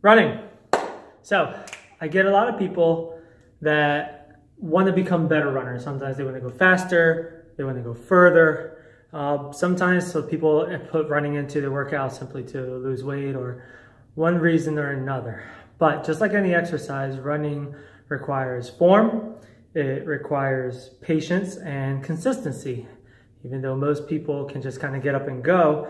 Running. So I get a lot of people that want to become better runners. Sometimes they want to go faster, they want to go further. Sometimes so people put running into their workout simply to lose weight or one reason or another. But just like any exercise, running requires form, it requires patience and consistency. Even though most people can just kind of get up and go,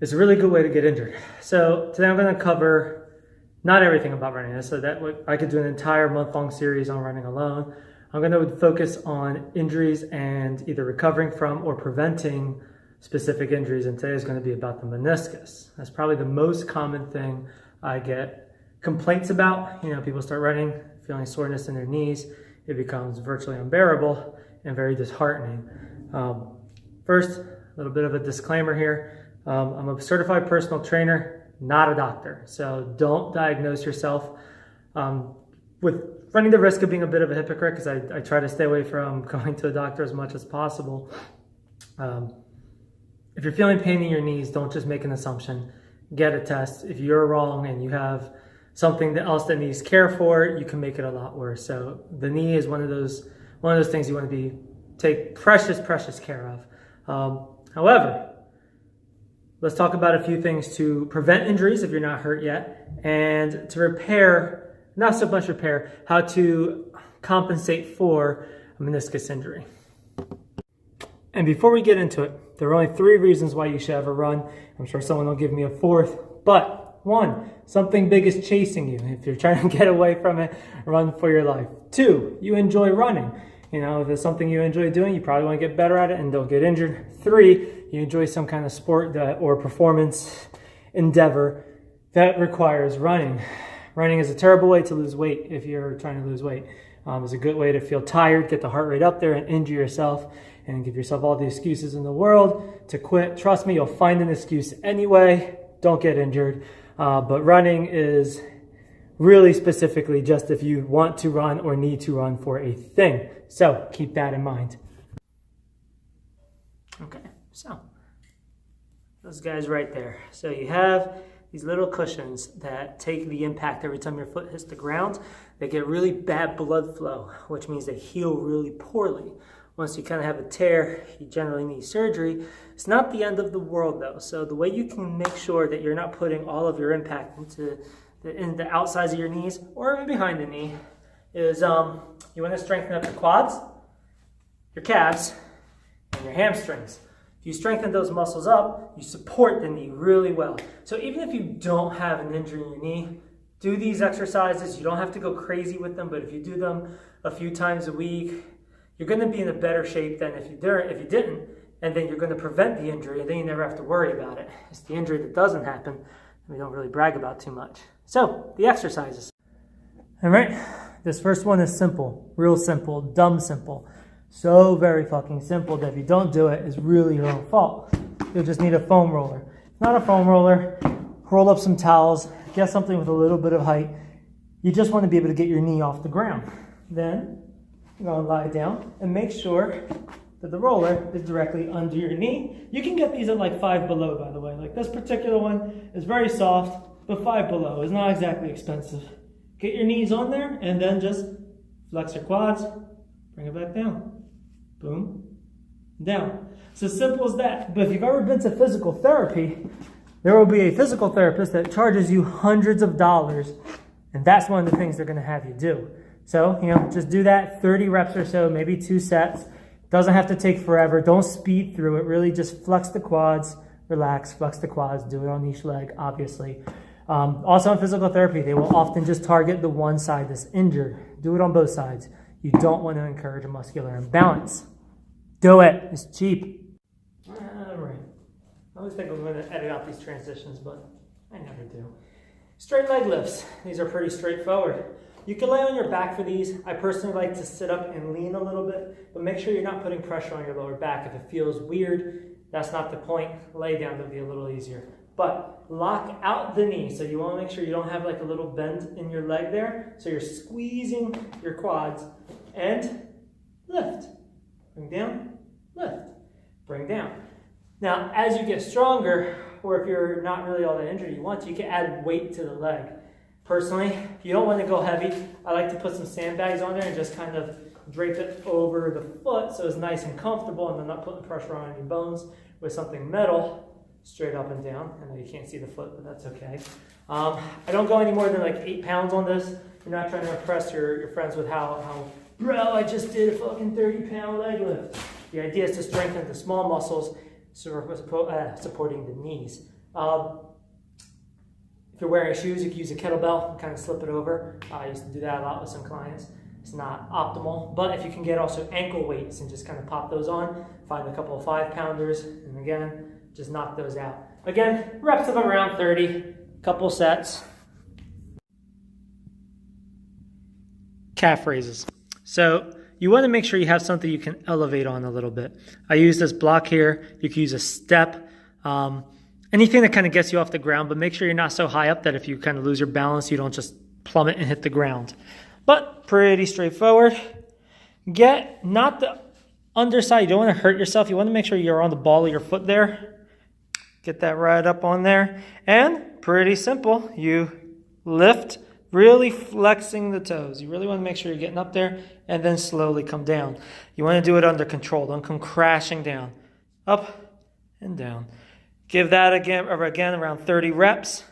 it's a really good way to get injured. So today I'm going to cover not everything about running. So that I could do an entire month-long series on running alone. I'm going to focus on injuries and either recovering from or preventing specific injuries. And today is going to be about the meniscus. That's probably the most common thing I get complaints about. You know, people start running, feeling soreness in their knees. It becomes virtually unbearable and very disheartening. First, a little bit of a disclaimer here. I'm a certified personal trainer, not a doctor. So don't diagnose yourself with running the risk of being a bit of a hypocrite, because I try to stay away from going to a doctor as much as possible. If you're feeling pain in your knees, don't just make an assumption. Get a test. If you're wrong and you have something else that needs care for, you can make it a lot worse. So the knee is one of those things you want to take precious care of. However, let's talk about a few things to prevent injuries if you're not hurt yet, and to repair, not so much repair, how to compensate for a meniscus injury. And before we get into it, there are only 3 reasons why you should ever run. I'm sure someone will give me a 4th, but 1, something big is chasing you. If you're trying to get away from it, run for your life. 2, you enjoy running. You know, if it's something you enjoy doing, you probably want to get better at it and don't get injured. 3, you enjoy some kind of sport or performance endeavor that requires running. Running is a terrible way to lose weight if you're trying to lose weight. It's a good way to feel tired, get the heart rate up there, and injure yourself and give yourself all the excuses in the world to quit. Trust me, you'll find an excuse anyway. Don't get injured. But running is really specifically just if you want to run or need to run for a thing. So keep that in mind. Okay, so those guys right there. So you have these little cushions that take the impact every time your foot hits the ground. They get really bad blood flow, which means they heal really poorly. Once you kind of have a tear, you generally need surgery. It's not the end of the world though. So the way you can make sure that you're not putting all of your impact into the outsides of your knees or even behind the knee is you want to strengthen up your quads, your calves, and your hamstrings. If you strengthen those muscles up, you support the knee really well. So even if you don't have an injury in your knee, do these exercises. You don't have to go crazy with them, but if you do them a few times a week, you're going to be in a better shape than if you didn't, and then you're going to prevent the injury, and then you never have to worry about it. It's the injury that doesn't happen that we don't really brag about too much. So, the exercises. All right, this first one is simple, real simple, dumb simple. So very fucking simple that if you don't do it, it's really your own fault. You'll just need a foam roller. Not a foam roller, roll up some towels, get something with a little bit of height. You just want to be able to get your knee off the ground. Then, you're going to lie down and make sure that the roller is directly under your knee. You can get these at like 5 below, by the way. Like this particular one is very soft, but 5 below is not exactly expensive. Get your knees on there and then just flex your quads, bring it back down. Boom, down. It's as simple as that. But if you've ever been to physical therapy, there will be a physical therapist that charges you hundreds of dollars, and that's one of the things they're going to have you do. So, just do that 30 reps or so, maybe 2 sets. Doesn't have to take forever. Don't speed through it. Really just flex the quads, relax, flex the quads, do it on each leg, obviously. Also in physical therapy, they will often just target the one side that's injured. Do it on both sides. You don't want to encourage a muscular imbalance. Do it. It's cheap. All right. I always think I'm going to edit out these transitions, but I never do. Straight leg lifts. These are pretty straightforward. You can lay on your back for these. I personally like to sit up and lean a little bit, but make sure you're not putting pressure on your lower back. If it feels weird, that's not the point. Lay down to be a little easier. But lock out the knee. So you want to make sure you don't have like a little bend in your leg there. So you're squeezing your quads and lift. Bring down, lift, bring down. Now, as you get stronger, or if you're not really all that injured, you can add weight to the leg. Personally, if you don't want to go heavy, I like to put some sandbags on there and just kind of drape it over the foot so it's nice and comfortable, and I'm not putting pressure on any bones with something metal straight up and down. I know you can't see the foot, but that's okay. I don't go any more than like 8 pounds on this. You're not trying to impress your friends with how bro, I just did a fucking 30-pound leg lift. The idea is to strengthen the small muscles supporting the knees. If you're wearing shoes, you can use a kettlebell and kind of slip it over. I used to do that a lot with some clients. It's not optimal, but if you can get also ankle weights and just kind of pop those on, find a couple of 5-pounders, and again, just knock those out. Again, reps of around 30, couple sets. Calf raises. So you want to make sure you have something you can elevate on a little bit. I use this block here. You can use a step. Anything that kind of gets you off the ground, but make sure you're not so high up that if you kind of lose your balance, you don't just plummet and hit the ground. But pretty straightforward. Get not the underside. You don't want to hurt yourself. You want to make sure you're on the ball of your foot there. Get that right up on there. And pretty simple. You lift, really flexing the toes. You really want to make sure you're getting up there and then slowly come down. You want to do it under control. Don't come crashing down. Up and down. Give that again around 30 reps,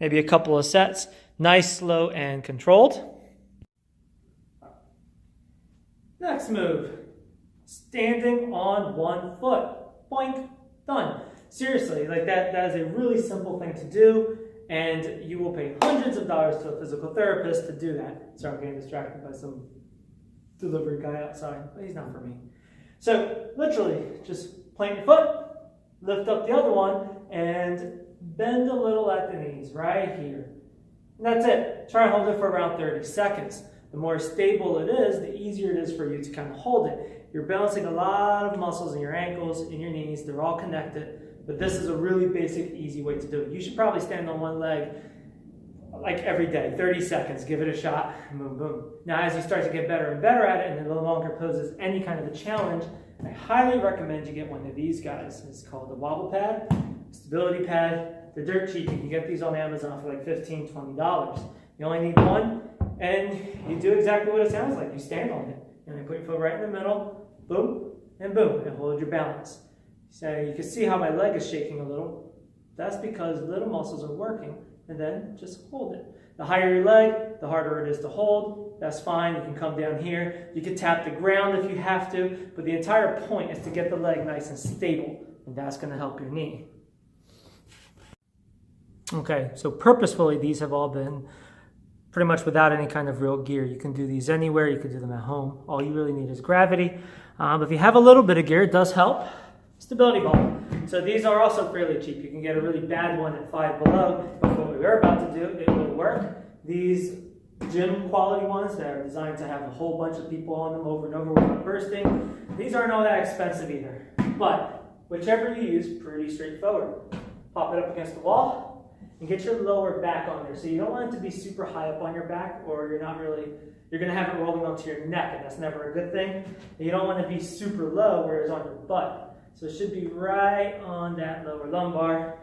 maybe a couple of sets. Nice, slow, and controlled. Next move, standing on one foot. Boink, done. Seriously, like that is a really simple thing to do, and you will pay hundreds of dollars to a physical therapist to do that. Sorry, I'm getting distracted by some delivery guy outside, but he's not for me. So literally, just plant your foot, lift up the other one, and bend a little at the knees, right here. And that's it. Try and hold it for around 30 seconds. The more stable it is, the easier it is for you to kind of hold it. You're balancing a lot of muscles in your ankles, in your knees. They're all connected, but this is a really basic, easy way to do it. You should probably stand on one leg like every day, 30 seconds. Give it a shot, boom, boom. Now, as you start to get better and better at it, and it no longer poses any kind of a challenge, I highly recommend you get one of these guys. It's called the wobble pad, stability pad. They're dirt cheap. You can get these on Amazon for like $15, $20. You only need one, and you do exactly what it sounds like. You stand on it, and you put your foot right in the middle, boom, and hold your balance. So you can see how my leg is shaking a little. That's because little muscles are working, and then just hold it. The higher your leg, the harder it is to hold. That's fine. You can come down here. You can tap the ground if you have to, but the entire point is to get the leg nice and stable, and that's going to help your knee. Okay, so purposefully, these have all been pretty much without any kind of real gear. You can do these anywhere. You can do them at home. All you really need is gravity. But if you have a little bit of gear, it does help. Stability ball. So these are also fairly cheap. You can get a really bad one at Five Below, but what we're about to do, it will work. These gym quality ones that are designed to have a whole bunch of people on them over and over without bursting, these aren't all that expensive either. But whichever you use, pretty straightforward. Pop it up against the wall and get your lower back on there. So you don't want it to be super high up on your back, or you're going to have it rolling onto your neck, and that's never a good thing. And you don't want to be super low where it's on your butt. So it should be right on that lower lumbar.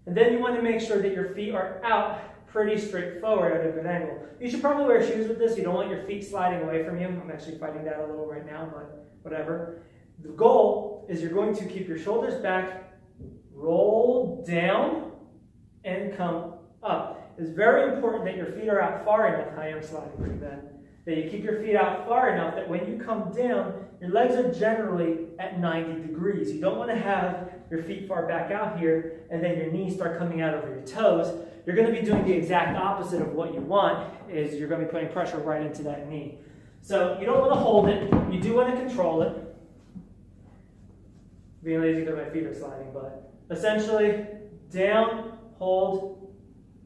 And then you want to make sure that your feet are out pretty straightforward at a good angle. You should probably wear shoes with this. You don't want your feet sliding away from you. I'm actually fighting that a little right now, but whatever. The goal is you're going to keep your shoulders back, roll down, and come up. It's very important that your feet are out far enough. I am sliding pretty bad. That you keep your feet out far enough that when you come down, your legs are generally at 90 degrees. You don't want to have your feet far back out here and then your knees start coming out over your toes. You're going to be doing the exact opposite of what you want, is you're going to be putting pressure right into that knee. So you don't want to hold it. You do want to control it. Being lazy because my feet are sliding, but essentially down, hold,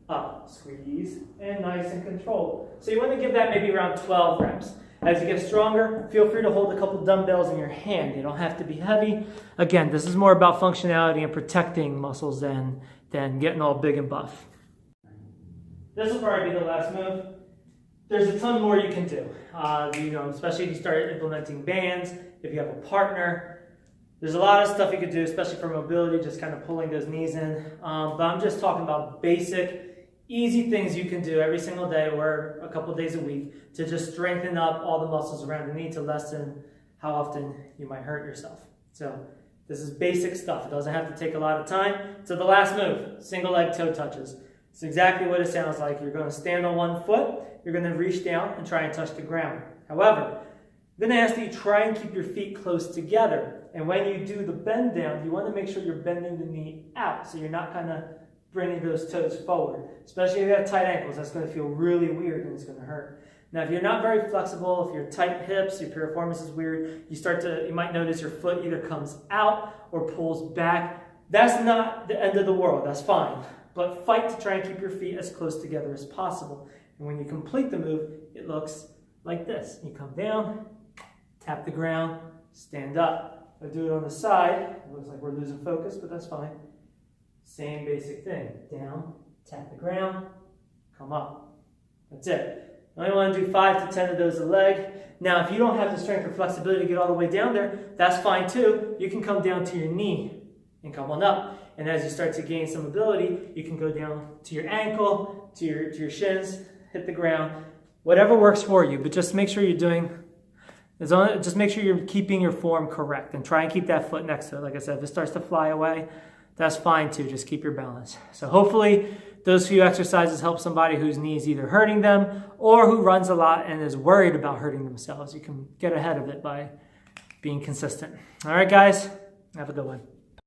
up, squeeze, and nice and controlled. So you want to give that maybe around 12 reps. As you get stronger, feel free to hold a couple dumbbells in your hand. They don't have to be heavy. Again, this is more about functionality and protecting muscles than getting all big and buff. This will probably be the last move. There's a ton more you can do. Especially if you start implementing bands, if you have a partner. There's a lot of stuff you could do, especially for mobility, just kind of pulling those knees in. But I'm just talking about basic, easy things you can do every single day or a couple days a week to just strengthen up all the muscles around the knee to lessen how often you might hurt yourself. So this is basic stuff. It doesn't have to take a lot of time. So the last move, single leg toe touches. It's exactly what it sounds like. You're going to stand on one foot. You're going to reach down and try and touch the ground. However, I'm going to ask that you try and keep your feet close together. And when you do the bend down, you want to make sure you're bending the knee out so you're not kind of bringing those toes forward. Especially if you have tight ankles, that's going to feel really weird and it's going to hurt. Now, if you're not very flexible, if you're tight hips, your piriformis is weird, you might notice your foot either comes out or pulls back. That's not the end of the world. That's fine. But fight to try and keep your feet as close together as possible. And when you complete the move, it looks like this. You come down, tap the ground, stand up. If I do it on the side, it looks like we're losing focus, but that's fine. Same basic thing. Down, tap the ground, come up. That's it. I only want to do 5 to 10 of those a leg. Now, if you don't have the strength or flexibility to get all the way down there, that's fine too. You can come down to your knee and come on up. And as you start to gain some ability, you can go down to your ankle, to your shins, hit the ground, whatever works for you. But just make sure just make sure you're keeping your form correct and try and keep that foot next to it. Like I said, if it starts to fly away, that's fine too. Just keep your balance. So hopefully those few exercises help somebody whose knee is either hurting them or who runs a lot and is worried about hurting themselves. You can get ahead of it by being consistent. All right, guys, have a good one.